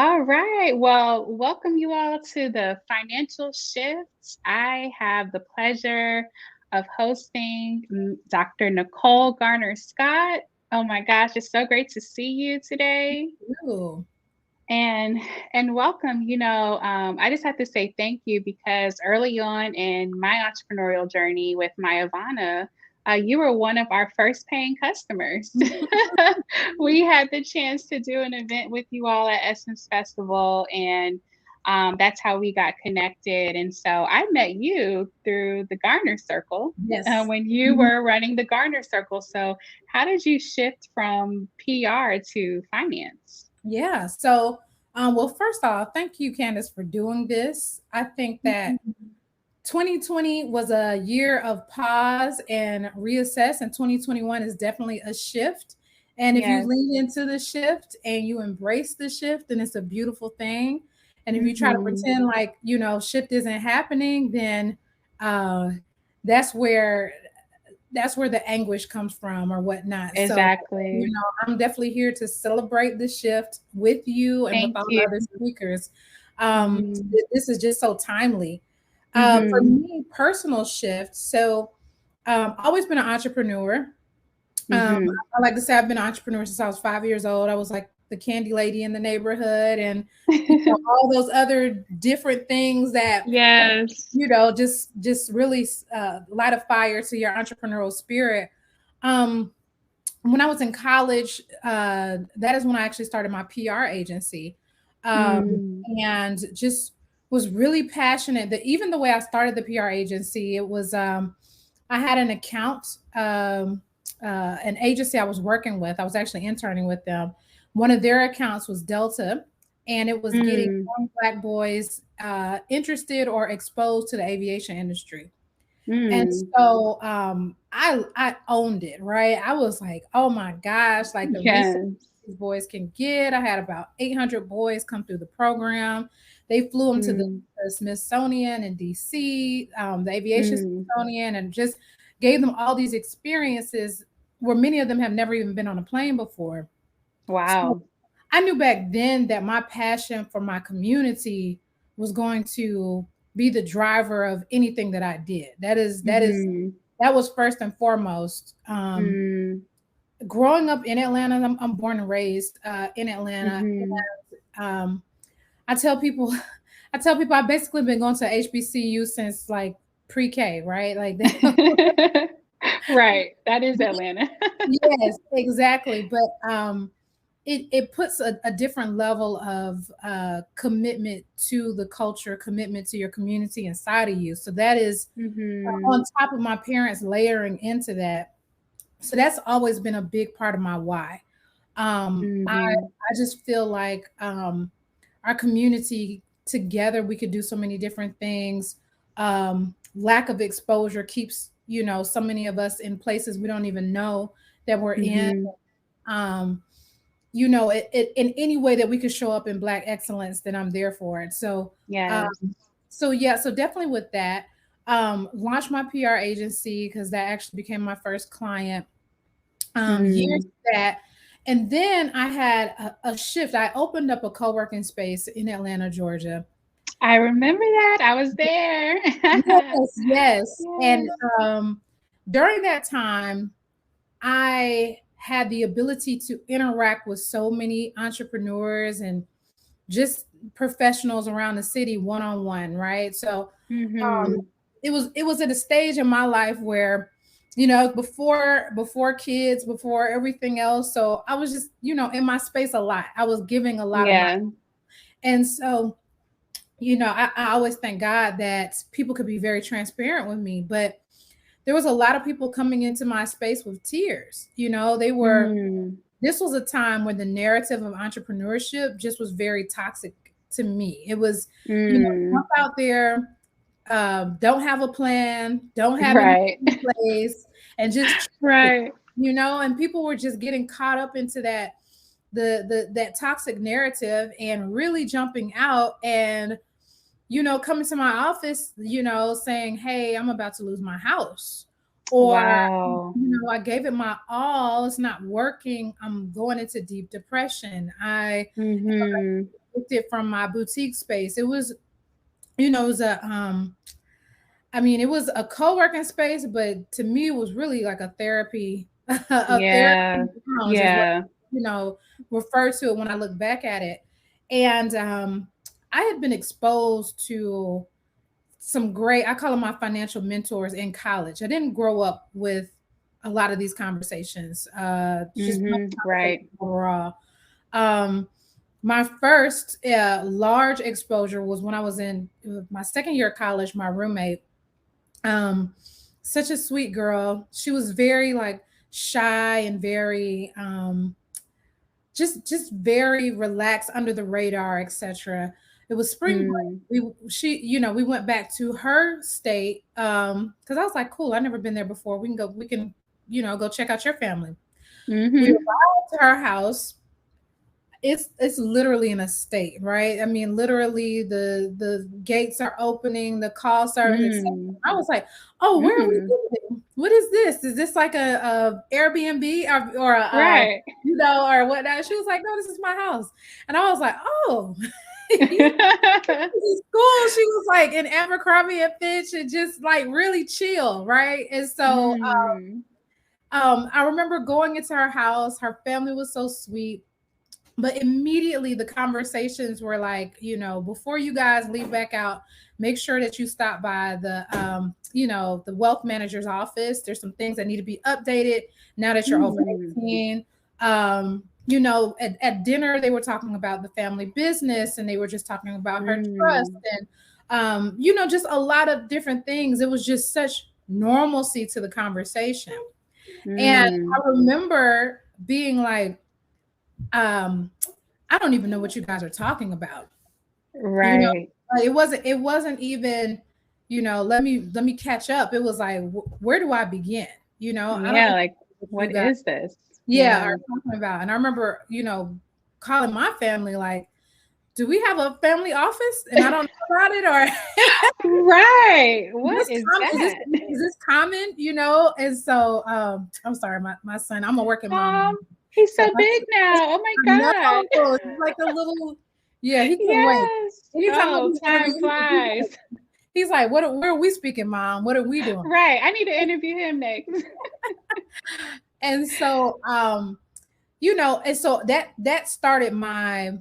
All right. Well, welcome you all to the Financial Shifts. I have the pleasure of hosting Dr. Nicole Garner Scott. Oh my gosh, it's so great to see you today. Ooh. And and welcome. I just have to say thank you because early on in my entrepreneurial journey with Myavana, you were one of our first paying customers. We had the chance to do an event with you all at Essence Festival, and that's how we got connected. And so I met you through the Garner Circle Yes. when you Mhm. were running the Garner Circle. So, how did you shift from PR to finance? Yeah. Well, first off, thank you, Candace, for doing this. I think that Mhm. 2020 was a year of pause and reassess, and 2021 is definitely a shift. And if you Yes. lean into the shift and you embrace the shift, then it's a beautiful thing. And if you try to Mhm. pretend like, shift isn't happening, then uh, that's where the anguish comes from or whatnot. So, Exactly. I'm definitely here to celebrate the shift with you and with Thank all the you. other speakers. Mhm. This is just so timely. For Mhm. me, personal shift. So, always been an entrepreneur. Mhm. I like to say I've been an entrepreneur since I was 5 years old. I was like the candy lady in the neighborhood, and all those other different things that Yes. just really light a fire to your entrepreneurial spirit. Um, when I was in college, that is when I actually started my PR agency, Mm. and just was really passionate. That even the way I started the PR agency, it was I had an account, an agency I was working with. I was actually interning with them. One of their accounts was Delta, and it was getting Mm. young Black boys interested or exposed to the aviation industry. And Mm. so I owned it, right? I was like, oh my gosh, like the resources Yes. these boys can get. I had about 800 boys come through the program. They flew them to Mm. the Smithsonian in DC, the Aviation Mm. Smithsonian, and just gave them all these experiences where many of them have never even been on a plane before. So Wow. I knew back then that my passion for my community was going to be the driver of anything that I did. Mhm. That was first and foremost. Mm. Growing up in Atlanta, I'm born and raised in Atlanta. Mhm. Um, I tell people, I've basically been going to HBCU since like pre-K, right? Like Right. That is Atlanta. yes, exactly. But it puts a different level of commitment to the culture, commitment to your community inside of you. So that is Mhm. on top of my parents layering into that. So that's always been a big part of my why. Mhm. I just feel like our community together we could do so many different things. Lack of exposure keeps so many of us in places we don't even know that we're in. Mhm. Um, in any way that we could show up in Black excellence, then I'm there for it. So, um, Yes. yeah, so definitely with that, launched my PR agency because that actually became my first client. Years Mm. of that, and then I had a shift. I opened up a co-working space in Atlanta, Georgia. I remember that. I was there. Yes, yes, and Yes. um, during that time, I had the ability to interact with so many entrepreneurs and just professionals around the city one on one, right? So um, Mhm. it was at a stage in my life where before kids, before everything else. So I was just in my space a lot. I was giving a lot of my, Yeah. and so I always thank God that people could be very transparent with me, but there was a lot of people coming into my space with tears. They were Mm. this was a time when the narrative of entrepreneurship just was very toxic to me. It was, Mm. jump out there, don't have a plan, don't have anything Right. in place, and just try it, Right. and people were just getting caught up into that toxic narrative and really jumping out and coming to my office, saying, "Hey, I'm about to lose my house." Or, Wow. I gave it my all. It's not working. I'm going into deep depression. I Mhm. looked at from my boutique space, it was, you know, it was a I mean, it was a co-working space, but to me, it was really like a therapy, a therapy Yeah. lounge is what, Yeah. you know, refer to it when I look back at it. And I had been exposed to some great, I call them my financial mentors in college. I didn't grow up with a lot of these conversations, just my conversations Right. overall. Um, my first large exposure was when I was in my second year of college. My roommate, um, such a sweet girl. She was very like shy and very just very relaxed, under the radar, etc. It was spring break. Mm. We went back to her state because I was like, cool, I've never been there before. We can go check out your family. We Mm-hmm. arrived to her house. It's literally an estate, right? I mean, literally the gates are opening, the call service, etc. Mm. I was like, oh, where are we Mm. living? What is this? Is this like a Airbnb or a Right. or whatnot? She was like, no, this is my house. And I was like, oh, this is cool. She was like in Abercrombie and Fitch and just like really chill, right? And so Mm. I remember going into her house. Her family was so sweet. But immediately the conversations were like, before you guys leave back out, make sure that you stop by the wealth manager's office. There's some things that need to be updated now that you're over Mm. 18. At dinner, they were talking about the family business, and they were just talking about her trust Mm. and, just a lot of different things. It was just such normalcy to the conversation. And Mm. I remember being like, I don't even know what you guys are talking about. You know, Right. it wasn't even, let me catch up. It was like, where do I begin? I don't Yeah, even like, know what you what guys, is this? yeah, Yeah. are talking about. And I remember, calling my family like, do we have a family office? And I don't know about it, or Right. is What this is common? that? Is this common? And so I'm sorry, my son, I'm a working mom. He's So so big now. Oh my I God. know. He's like a little, yeah, he can wait. Yes. Anytime I Oh, do an time interview, flies. he's like, where are we speaking, Mom? What are we doing? Right. I need to interview him next. And so, and so that started my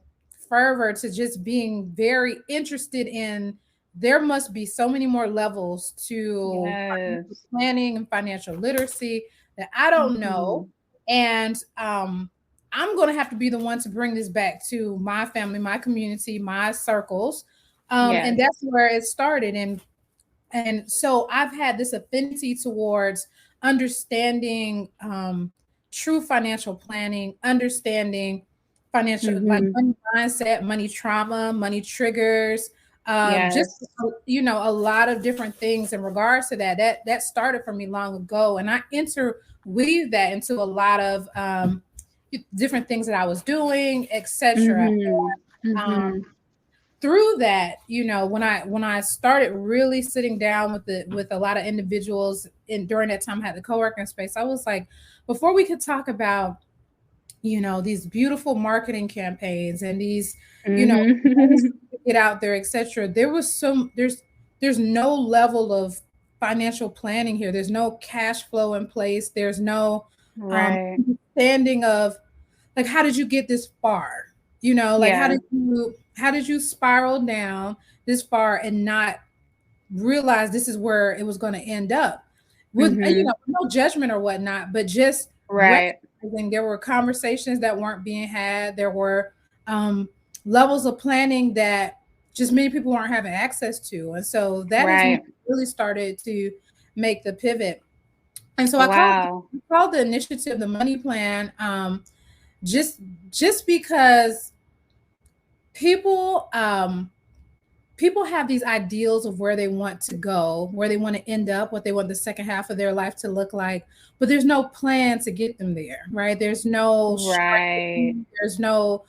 fervor to just being very interested in, there must be so many more levels to financial Yes. planning and financial literacy that I don't know. Mhm. And I'm going to have to be the one to bring this back to my family, my community, my circles. And Yes. that's where it started. And so I've had this affinity towards understanding true financial planning, understanding financial, like Mhm. money mindset, money trauma, money triggers, just Yes. a lot of different things in regards to that. That started for me long ago, and I interweave that into a lot of different things that I was doing, etc. Mhm. Um, Mhm. through that, when I started really sitting down with a lot of individuals in during that time I had the co-working space, I was like, before we could talk about these beautiful marketing campaigns and these ways Mhm. to get out there, etc., there's no level of financial planning here. There's no cash flow in place. There's no Right. understanding of, like, how did you get this far? Like, Yeah. how did you spiral down this far and not realize this is where it was going to end up? With Mhm. no judgment or whatnot, but just Right. recognizing there were conversations that weren't being had. There were um, levels of planning that just many people weren't having access to, and so that is when Right. I really started to make the pivot. And so Wow. I called the initiative the money plan, just just because people people have these ideals of where they want to go, where they want to end up, what they want the second half of their life to look like, but there's no plan to get them there, right? There's no Right. strategy, there's no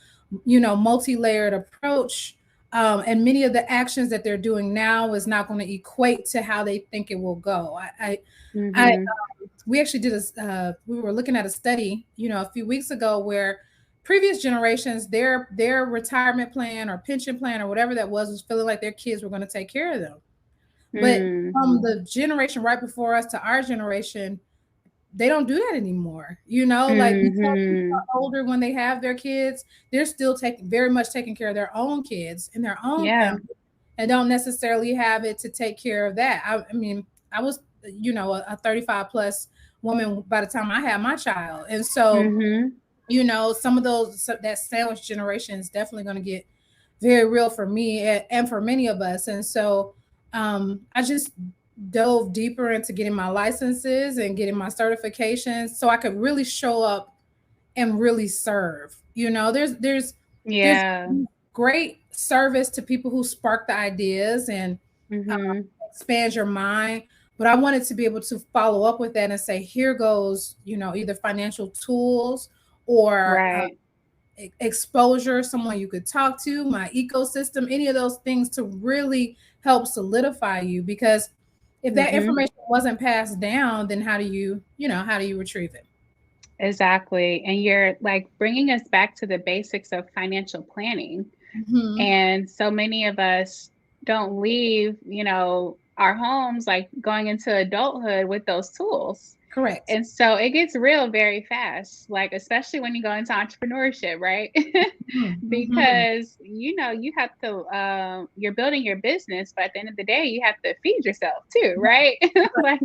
multi-layered approach, and many of the actions that they're doing now is not going to equate to how they think it will go. I Mhm. we actually did we were looking at a study a few weeks ago where previous generations, their retirement plan or pension plan or whatever that was feeling like their kids were going to take care of them. But Mm, from the generation right before us to our generation, they don't do that anymore. You know, like until people mm-hmm. are older, when they have their kids, they're still taking very much taking care of their own kids and their own Yeah. family, and don't necessarily have it to take care of that. I mean, I was, you know, a 35 plus woman by the time I had my child. And so, Mm-hmm. you know, some of those, that sandwich generation is definitely going to get very real for me and for many of us. And so I just dove deeper into getting my licenses and getting my certifications so I could really show up and really serve. You know, there's Yeah. great service to people who spark the ideas and uh, Mm-hmm. expand your mind. But I wanted to be able to follow up with that and say, here goes, you know, either financial tools or Right. exposure, someone you could talk to, my ecosystem, any of those things to really help solidify you. Because if that Mm-hmm. information wasn't passed down, then how do you, you know, how do you retrieve it? Exactly. And you're like bringing us back to the basics of financial planning. Mm-hmm. And so many of us don't leave, our homes like going into adulthood with those tools. Correct. And so it gets real very fast, like especially when you go into entrepreneurship, right? Mm-hmm. Because you have to you're building your business, but at the end of the day, you have to feed yourself too, right? Like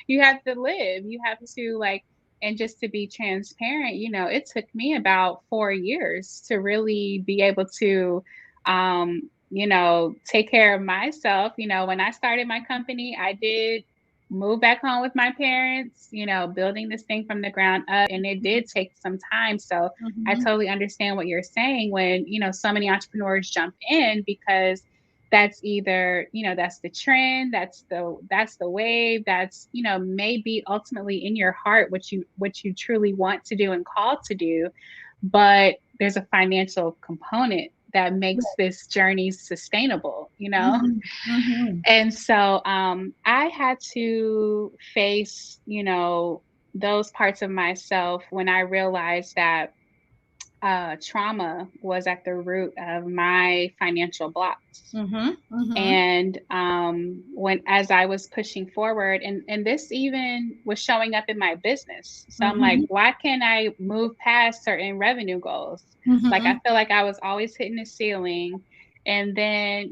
you have to live. You have to like and just to be transparent, it took me about 4 years to really be able to take care of myself. When I started my company, I did move back home with my parents, building this thing from the ground up. And it did take some time. So I Mm-hmm. totally understand what you're saying when, so many entrepreneurs jump in because that's either, that's the trend, that's the wave, that's, maybe ultimately in your heart what you truly want to do and called to do. But there's a financial component that makes this journey sustainable. Mm-hmm. Mm-hmm. And so I had to face, those parts of myself when I realized that trauma was at the root of my financial blocks. Mm-hmm. Mm-hmm. And when as I was pushing forward, and this even was showing up in my business. So I'm like, Mm-hmm. why can't I move past certain revenue goals? Like I Mm-hmm. feel like I was always hitting the ceiling. And then,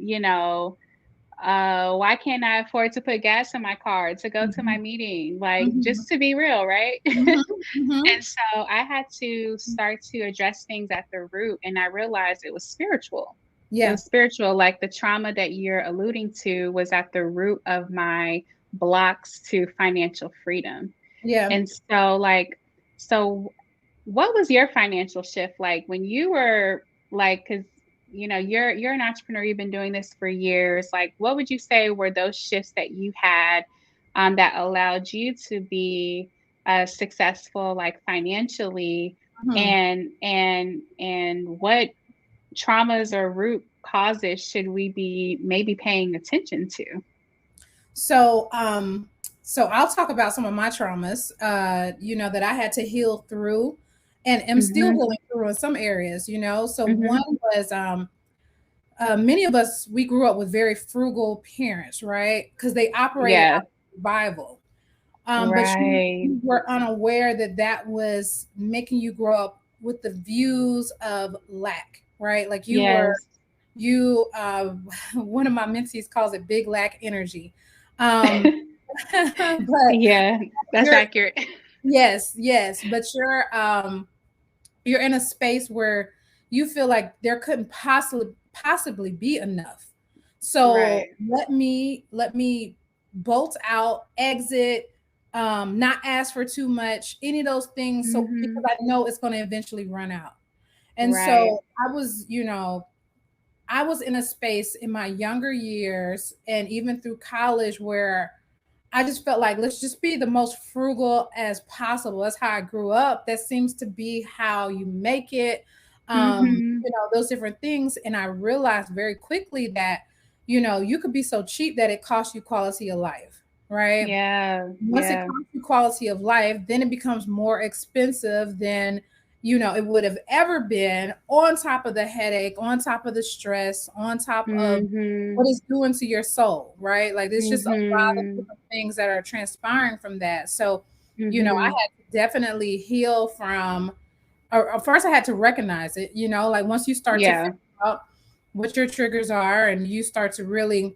why can't I afford to put gas in my car to go to my meeting? Like, Mm-hmm. just to be real, right? Mm-hmm. Mm-hmm. And so I had to start to address things at the root, and I realized it was spiritual. It Yeah. was spiritual. Like the trauma that you're alluding to was at the root of my blocks to financial freedom. Yeah. And so what was your financial shift like when you were like, because you're an entrepreneur, you've been doing this for years. Like, what would you say were those shifts that you had that allowed you to be successful, like financially, Mm-hmm. and what traumas or root causes should we be maybe paying attention to? So, so I'll talk about some of my traumas, you know, that I had to heal through and am still Mm-hmm. healing through in some areas, you know. So Mm-hmm. one was, many of us, we grew up with very frugal parents, right? Because they operated Yeah. out of survival. But Right. you were unaware that that was making you grow up with the views of lack, right? Like Yes. you, one of my mentees calls it big lack energy. Um, but Yeah, that's you're, accurate. yes, yes, but you're in a space where you feel like there couldn't possibly be enough. So Right. let me bolt out, exit, not ask for too much, any of those things. So because Mhm. I know it's going to eventually run out. And Right. so I was, you know, I was in a space in my younger years and even through college where I just felt like let's just be the most frugal as possible. That's how I grew up. That seems to be how you make it. Mhm. You know, those different things. And I realized very quickly that, you know, you could be so cheap that it costs you quality of life, right? Yeah. Once it Yeah. costs you quality of life, then it becomes more expensive than, it would have ever been, on top of the headache, on top of the stress, on top of Mm-hmm. what it's doing to your soul, right? Like there's just a lot of Mm-hmm. different things that are transpiring from that. So, I Mm-hmm. had to definitely heal from, or first I had to recognize it, like once you start to Yeah. figure out what your triggers are and you start to really,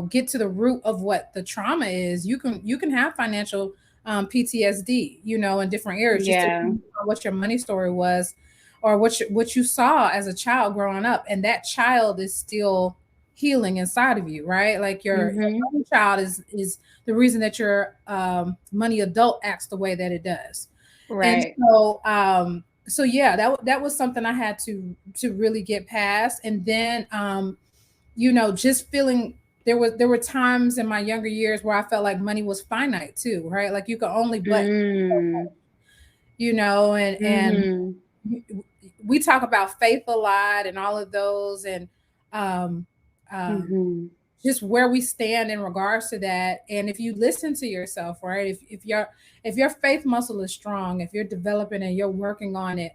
get to the root of what the trauma is, you can have financial PTSD, in different areas, just Yeah. depending on what your money story was, or what you saw as a child growing up, and that child is still healing inside of you, right? Like your Mm-hmm. money child is the reason that your money adult acts the way that it does. And Right. so yeah, that was something I had to really get past. And then just feeling, there were times in my younger years where I felt like money was finite too, right? Like you could only but Mm. and Mm-hmm. we talk about faith a lot and all of those, and um um Mm-hmm. just where we stand in regards to that. And if you listen to yourself, right, if your faith muscle is strong, if you're developing and you're working on it,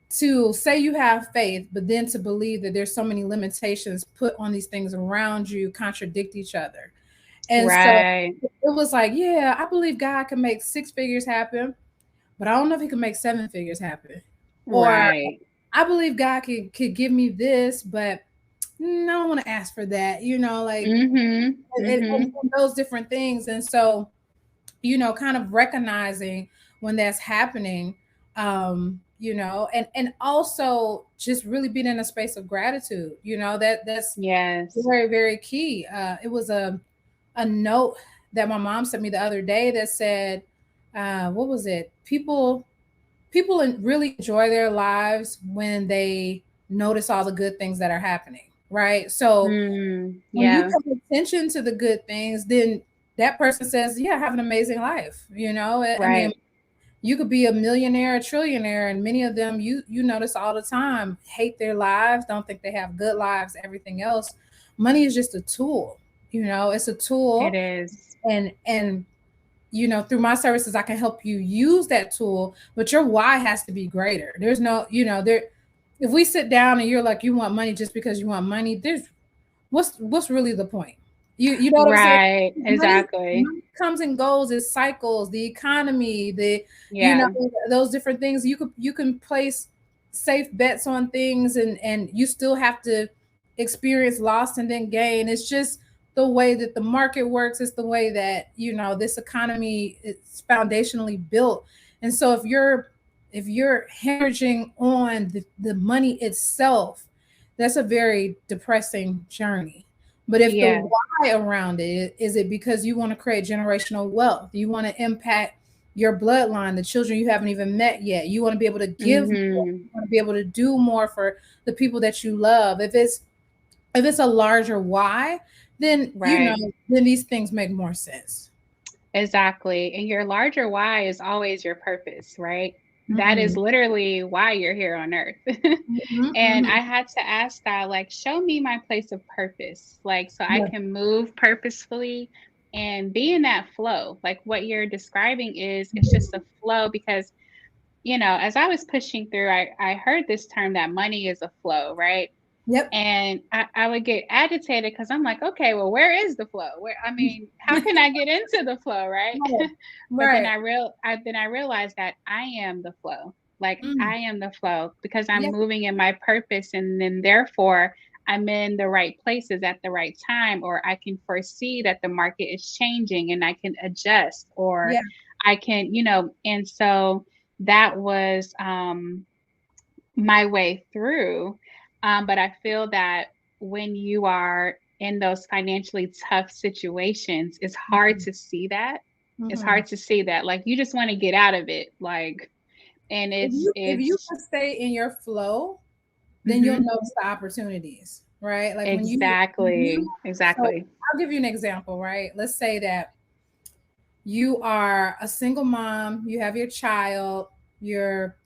to say you have faith, but then to believe that there's so many limitations put on these things around you contradict each other. And so Right. it was like, yeah, I believe God can make six figures happen, but I don't know if he can make seven figures happen. Or Right. I believe God could give me this, but no, I don't want to ask for that, like, Mm-hmm. Mm-hmm. and those different things. And so, kind of recognizing when that's happening, and also just really being in a space of gratitude, that's Yes. very, very key. It was a note that my mom sent me the other day that said, what was it? People really enjoy their lives when they notice all the good things that are happening, right? So Mm. when you Yeah. pay attention to the good things, then that person says, yeah, have an amazing life. I mean, Right. you could be a millionaire, a trillionaire, and many of them, you notice all the time, hate their lives, don't think they have good lives, everything else. Money is just a tool, it's a It tool. is. And through my services, I can help you use that tool, but your why has to be greater. There's no, there, if we sit down and you're like, you want money just because you want money, there's what's really the point? You know what I'm saying? Right. Exactly. Money comes and goes, it cycles, the economy, you know Yeah. those different things. You can place safe bets on things, and you still have to experience loss and then gain. It's just the way that the market works. It's the way that this economy is foundationally built. And so if you're hemorrhaging on the money itself, that's a very depressing journey. But if the Yeah. why around it is it because you want to create generational wealth, you want to impact your bloodline, the children you haven't even met yet, you want to be able to give more, Mm-hmm. you want to be able to do more for the people that you love. If it's a larger why, then Right. then these things make more sense. Exactly. And your larger why is always your purpose, right? That is Mm-hmm. literally why you're here on earth. Mm-hmm. And Mm-hmm. I had to ask God, like, show me my place of purpose, like, so I Yeah. can move purposefully and be in that flow. Like, what you're describing it's just a flow because, as I was pushing through, I heard this term that money is a flow, right? Yep. And I would get agitated because I'm like, okay, well, where is the flow? I mean, how can I get into the flow, right? Right. But then Right. I realized that I am the flow. Like Mm. I am the flow because I'm Yep. moving in my purpose, and then therefore I'm in the right places at the right time, or I can foresee that the market is changing and I can adjust, or Yeah. I can, and so that was my way through. But I feel that when you are in those financially tough situations, it's hard Mm-hmm. to see that. It's Mm-hmm. hard to see that. Like you just want to get out of it. Like, and If you it's can stay in your flow, then you'll hmm notice the opportunities, right? Like when you exactly, so exactly. I'll give you an example, right? Let's say that you are a single mom, you have your child, you're,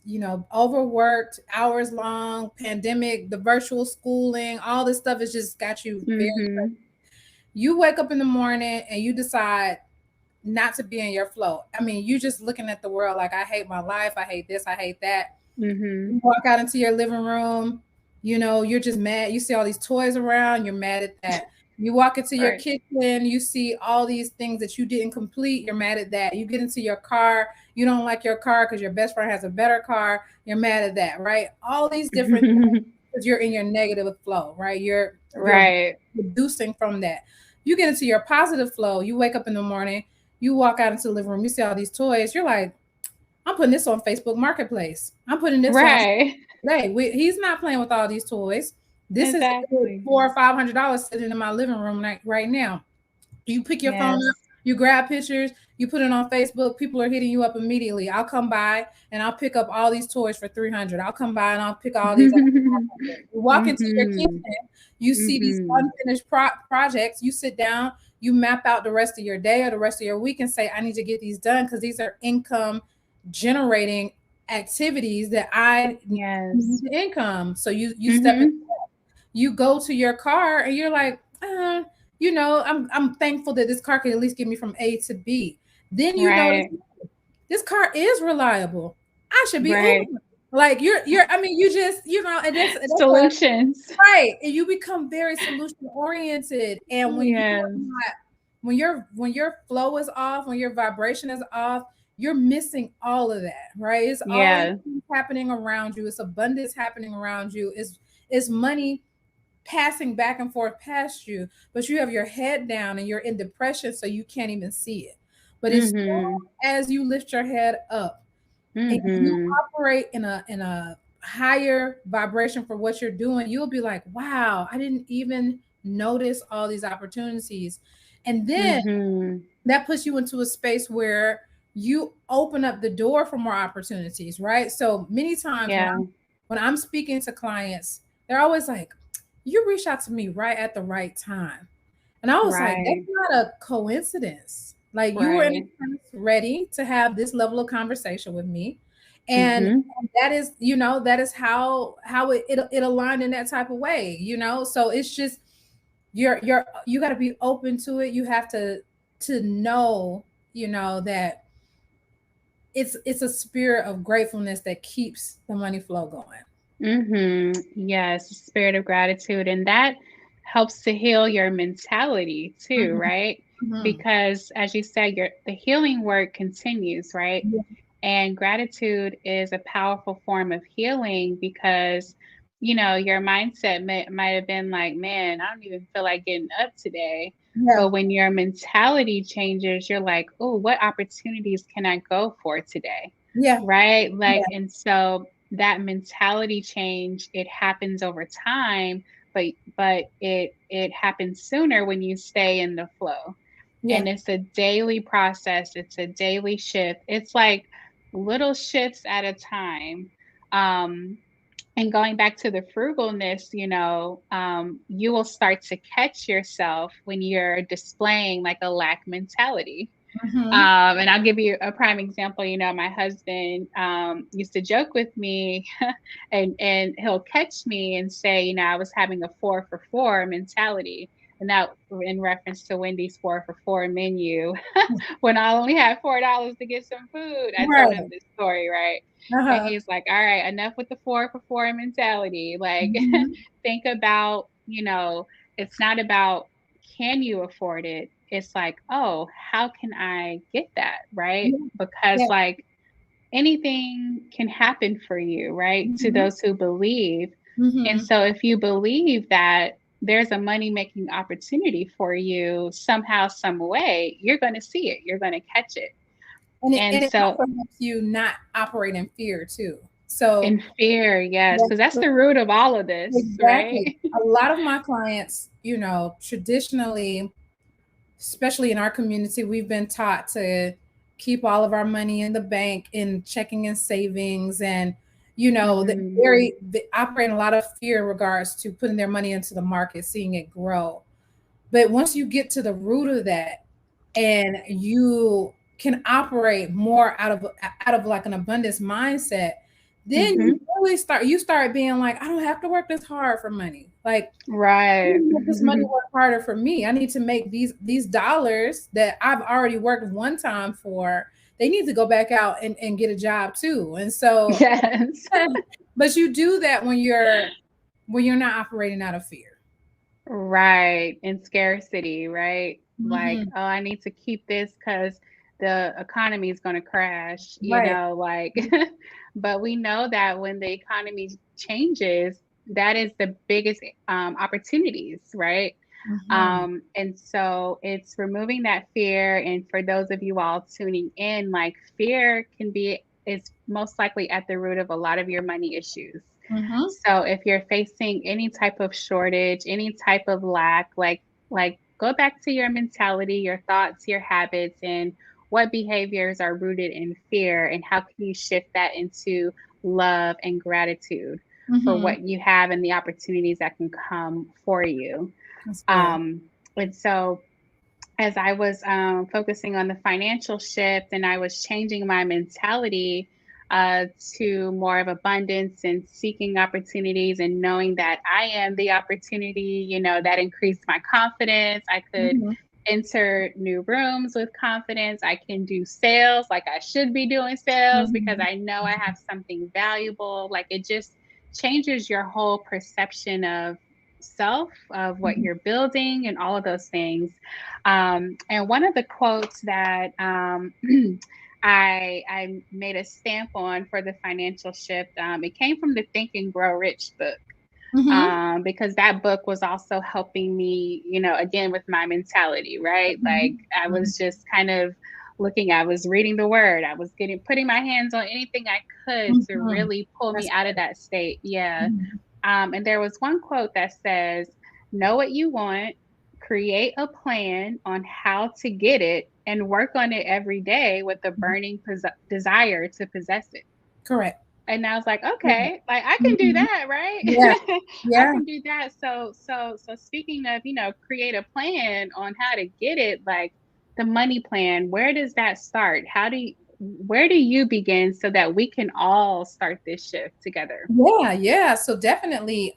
overworked, hours long, pandemic, the virtual schooling, all this stuff has just got you very, hmm you wake up in the morning and you decide not to be in your flow. I mean, you just looking at the world like, I hate my life, I hate this, I hate that. You walk out into your living room, you know, you're just mad. You see all these toys around, you're mad at that. You walk into your Right. kitchen, you see all these things that you didn't complete, you're mad at that. You get into your car, you don't like your car because your best friend has a better car, you're mad at that, right? All these different things because you're in your negative flow, right? You're Right. reducing from that. You get into your positive flow, you wake up in the morning, you walk out into the living room, you see all these toys, you're like, I'm putting this on Facebook Marketplace. I'm putting this on Right. today. He's not playing with all these toys. This is Exactly. $400 or $500 sitting in my living room right now. You pick your phone up, Yes. you grab pictures, you put it on Facebook. People are hitting you up immediately. I'll come by and I'll pick up all these toys for $300. I'll come by and I'll pick all these up for $500. You walk into your kitchen, you see these unfinished projects. You sit down, you map out the rest of your day or the rest of your week and say, I need to get these done because these are income generating activities that I Yes. need income. So you step in, you go to your car and you're like, you know, I'm thankful that this car can at least get me from A to B. Then you notice Right. this car is reliable. I should be Right. Uber. Like I mean, you just, you know, and that's Solutions. right. And you become very solution oriented. And when you are Yes. not, when your flow is off, when your vibration is off, you're missing all of that, right? It's always Yeah. happening around you. It's abundance happening around you. It's money passing back and forth past you, but you have your head down and you're in depression, so you can't even see it. But as soon as you lift your head up and you operate in a higher vibration for what you're doing, you'll be like, wow, I didn't even notice all these opportunities. And then that puts you into a space where you open up the door for more opportunities, right? So many times Yeah. when I'm speaking to clients, they're always like, you reached out to me right at the right time. And I was like, that's Right. not a coincidence. Like you were in a Right. place ready to have this level of conversation with me. And that is, you know, that is how it aligned in that type of way, you know? So it's just you got to be open to it. You have to know, you know, that it's a spirit of gratefulness that keeps the money flow going. Yes, spirit of gratitude. And that helps to heal your mentality too, Mhm, right? mhm. Because as you said, the healing work continues, right? Yeah, And gratitude is a powerful form of healing because, you know, your mindset might have been like, man, I don't even feel like getting up today. yeah, But when your mentality changes, you're like, oh, what opportunities can I go for today? yeah, Right? Like, yeah, and so that mentality change, it happens over time, but it happens sooner when you stay in the flow. yeah. And it's a daily process, it's a daily shift. It's like little shifts at a time. Um, and going back to the frugalness, you know, you will start to catch yourself when you're displaying like a lack mentality. Mhm. And I'll give you a prime example. You know, my husband used to joke with me, and he'll catch me and say, you know, I was having a 4 for 4 mentality, and that in reference to Wendy's 4 for 4 menu. When I only had $4 to get some food, I told him Right. this story, right? And Uh-huh. he's like, "All right, enough with the 4 for 4 mentality. Like, Mhm. think about, you know, it's not about can you afford it? It's like, oh, how can I get that? Right? Yeah, Because yeah. like anything can happen for you, right? To Mhm. those who believe. And Mhm. so if you believe that there's a money making opportunity for you somehow, some way, you're going to see it, you're going to catch it. And And it so also helps you not operate in fear too. So in fear, yes, yeah, because that's the root of all of this, right? exactly. A lot of my clients, you know, traditionally, especially in our community, we've been taught to keep all of our money in the bank, in checking and savings, and you know, hmm they operate in a lot of fear in regards to putting their money into the market, seeing it grow. But once you get to the root of that, and you can operate more out of like an abundance mindset, then hmm you start being like, I don't have to work this hard for money. Like, I Right. need to make this money work harder for me. I need to make these dollars that I've already worked one time for. They need to go back out and get a job too. And so, Yes. but you do that when you're not operating out of fear. Right. And scarcity, right? Like, Hmm. oh, I need to keep this because the economy is going to crash, Right. like, but we know that when the economy changes, that is the biggest opportunities, right? Hmm. And so it's removing that fear. And for those of you all tuning in, like fear is most likely at the root of a lot of your money issues. Hmm. So if you're facing any type of shortage, any type of lack, like go back to your mentality, your thoughts, your habits, and what behaviors are rooted in fear, and how can you shift that into love and gratitude for Hmm. what you have and the opportunities that can come for you. That's good. Um, and so as I was focusing on the financial shift and I was changing my mentality to more of abundance and seeking opportunities and knowing that I am the opportunity, that increased my confidence. I could Hmm. enter new rooms with confidence. I can do sales like I should be doing sales because Hmm. I know I have something valuable. Like it just changes your whole perception of self, of what you're building, and all of those things. And one of the quotes that I made a stamp on for the financial shift, it came from the Think and Grow Rich book. Hmm. Because that book was also helping me, again with my mentality, right? Like I was just kind of I was reading the word, I was putting my hands on anything I could to Hmm. really pull me That's out of that state. Yeah. good. And there was one quote that says, know what you want, create a plan on how to get it, and work on it every day with a Mhm. burning desire to possess it. Correct. And I was like, Correct. okay, like I can do Mhm. that, right? Yeah. I Yeah. can do that. So speaking of, create a plan on how to get it, like the money plan, where does that start? Where do you begin so that we can all start this shift together? Yeah, yeah. So definitely,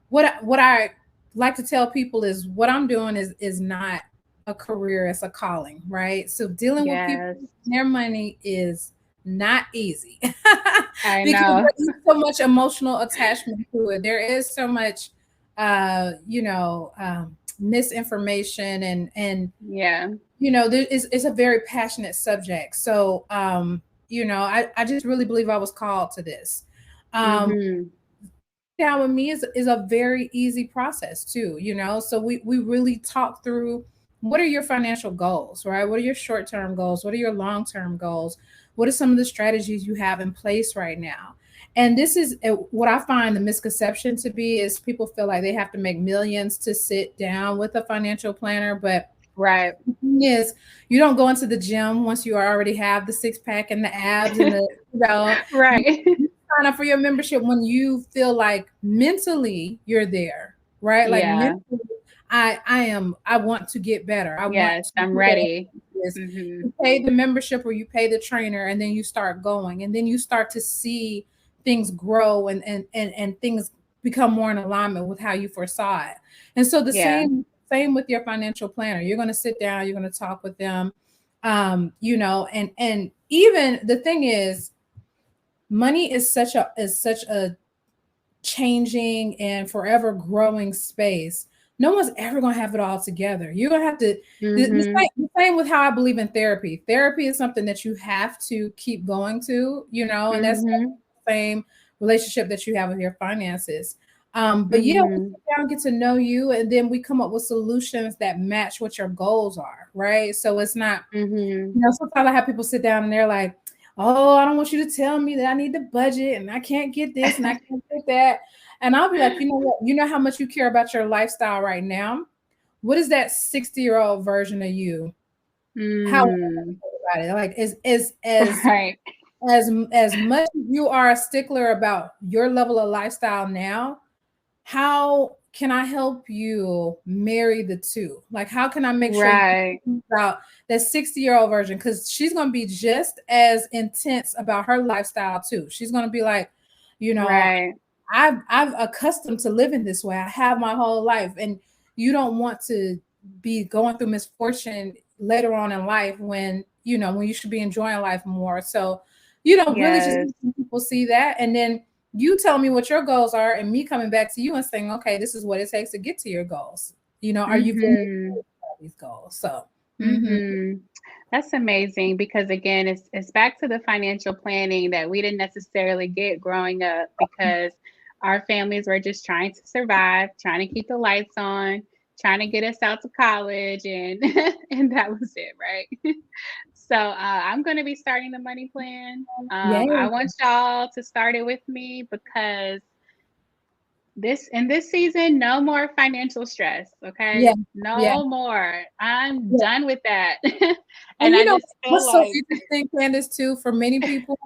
what I like to tell people is what I'm doing is not a career, it's a calling, right? So dealing with people Yes, and their money is not easy I because know. there is so much emotional attachment to it. There is so much, misinformation and Yeah. there is it's a very passionate subject. So I just really believe I was called to this. Um, Mhm. down with me is a very easy process too, so we really talk through what are your financial goals, right? What are your short-term goals? What are your long-term goals? What are some of the strategies you have in place right now? And this is what I find the misconception to be is people feel like they have to make millions to sit down with a financial planner, but Right. the thing is you don't go into the gym once you already have the six pack and the abs and you Right. sign up for your membership when you feel like mentally you're there, right? Like Yeah. mentally, I want to get better. I want Yes, to I'm do that. ready. Is Mhm. you pay the membership or you pay the trainer and then you start going and then you start to see things grow and things become more in alignment with how you foresaw it. And so the Yeah. same with your financial planner. You're going to sit down, you're going to talk with them, and even the thing is money is such a changing and forever growing space. No one's ever going to have it all together. You're going to have to Mhm. the same with how I believe in therapy. Therapy is something that you have to keep going to, and that's Mhm. the same relationship that you have with your finances. But yeah, we Mhm. sit down, get to know you, and then we come up with solutions that match what your goals are, right? So it's not, Mhm. sometimes I have people sit down and they're like, "Oh, I don't want you to tell me that I need the budget and I can't get this and I can't get that." And I'll be like, you know what? You know how much you care about your lifestyle right now? What is that 60-year-old version of you? How Mm. about it? Like as Right. as much as you are a stickler about your level of lifestyle now, how can I help you marry the two? Like, how can I make sure you Right. think about that 60-year-old version? Because she's going to be just as intense about her lifestyle, too. She's going to be like, you know, Right. I've accustomed to living this way. I have my whole life, and you don't want to be going through misfortune later on in life when when you should be enjoying life more. So, really just Yes. people see that, and then you tell me what your goals are, and me coming back to you and saying, okay, this is what it takes to get to your goals. Are you feeling Mm-hmm. these goals? So, Mm-hmm. That's amazing because again, it's back to the financial planning that we didn't necessarily get growing up because our families were just trying to survive, trying to keep the lights on, trying to get us out to college, and and that was it, right? So I'm going to be starting the money plan. I yay, want y'all to start it with me because this season, no more financial stress, yeah, okay? yeah. No more. I'm Yeah. done with that. And And I just feel what's so like interesting, Candace, too, for many people,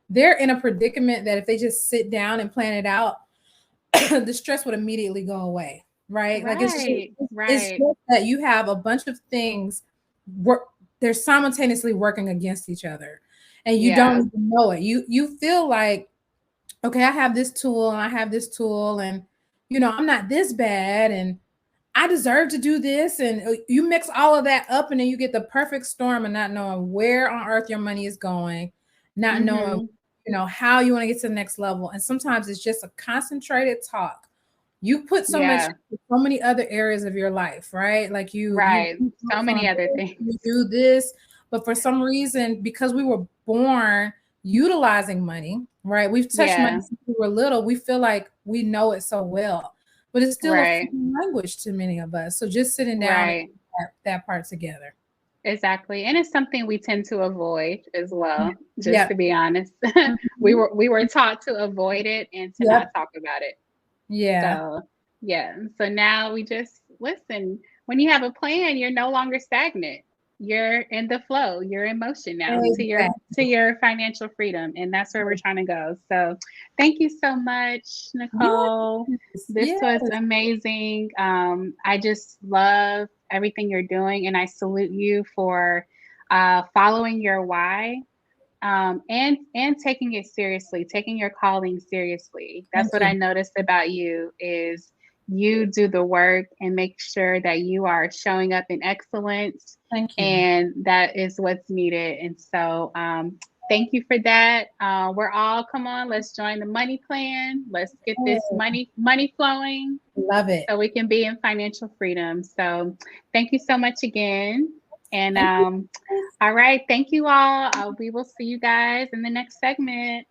they're in a predicament that if they just sit down and plan it out, the stress would immediately go away, right? Like right, it's right. just that you have a bunch of things work, they're simultaneously working against each other, and you don't Yeah, even know it. You feel like, okay, I have this tool and I have this tool, and I'm not this bad, and I deserve to do this. And you mix all of that up, and then you get the perfect storm and not knowing where on earth your money is going, not knowing, mhm, how you want to get to the next level. And sometimes it's just a concentrated talk. You put so much, yeah, so many other areas of your life, right? Like you right. So focus many on other this, things. you do this, but for some reason, because we were born utilizing money, right? We've touched money Yeah, since we were little. We feel like we know it so well, but it's still a right, foreign language to many of us. So just sitting down and right. that part together. Exactly. And it's something we tend to avoid as well, just Yep. to be honest. We Mhm. were taught to avoid it and to not Yep. talk about it. Yeah. So, yeah. So now we just listen. When you have a plan, you're no longer stagnant. You're in the flow. You're in motion now to Exactly. your financial freedom, and that's where we're trying to go. So, thank you so much, Nicole. Yes. This Yes. was amazing. I just love everything you're doing, and I salute you for following your why and taking it seriously, taking your calling seriously. That's Thank what I you. noticed about you is you do the work and make sure that you are showing up in excellence, Thank you. and that is what's needed. And so, thank you for that. We're all come on, let's join the money plan. Let's get this Hey, money flowing love it. so we can be in financial freedom. So, thank you so much again. And Thank you. all right. Thank you all. We will see you guys in the next segment.